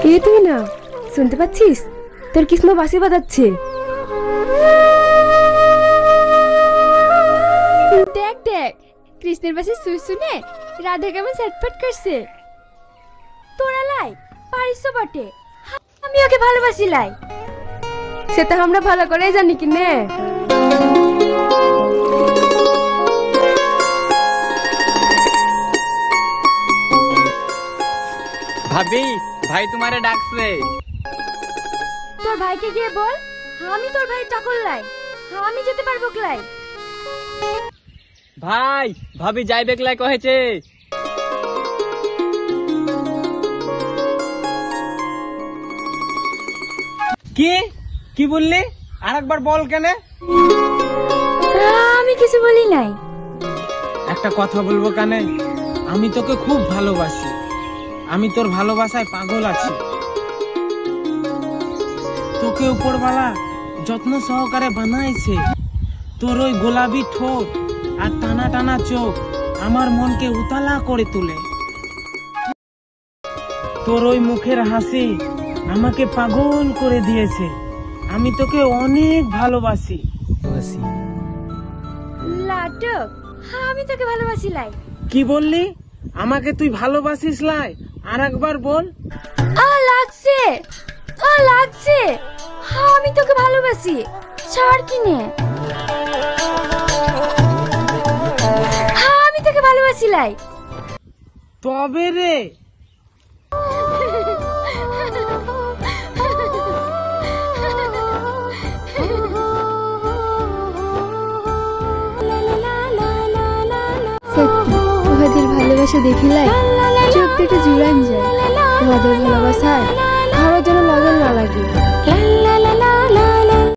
এই তুই না শুনতে পাচ্ছিস? তোর কৃষ্ণ বাঁশি বাজাচ্ছে। দেখ দেখ, কৃষ্ণের বাঁশি সুই শুনে রাধা কেমন ছটফট করছে। তোরা লাই পারিস বটে, আমি ওকে ভালোবাসি লাই। সেটা আমরা ভালো করেই জানি কি নে। ভাবি, ভাই তোমারে ডাকছে। তোর ভাইকে গিয়ে বল আমি তোর ভাই চাকর লাই, আমি যেতে পারবো ক্লাই। ভাই, ভাবি যাইবে ক্লাই কহেছে। কি কি বললি? আরেকবার বল। কেন? আমি কিছু বলি নাই। একটা কথা বলবো কানে, আমি তোকে খুব ভালোবাসি। আমি তোর ভালোবাসায় পাগল আছি। তোকে উপরওয়ালা যত্ন সহকারে বানাইছে। তোর ওই গোলাপি ঠোঁট আর টানা টানা চোখ আমার মনকে উতালা করে তোলে। তোর ওই মুখের হাসি আমাকে পাগল করে দিয়েছে। আমি তোকে অনেক ভালোবাসি। লাটক, আমি তোকে ভালোবাসি লাই। কি বললি? আমাকে তুই ভালোবাসিস লাই? আর একবার বল। লাগছে, লাগছে, আমি তোকে ভালোবাসি। ছাড় কিনে, আমি তোকে ভালোবাসি লাই। তবে রে, সত্যি ওদের ভালোবাসা দেখিলাই চোখ দুটো জুড়ান যায়। ওদের ভালোবাসায় কারোর যেন লাগন না লাগে।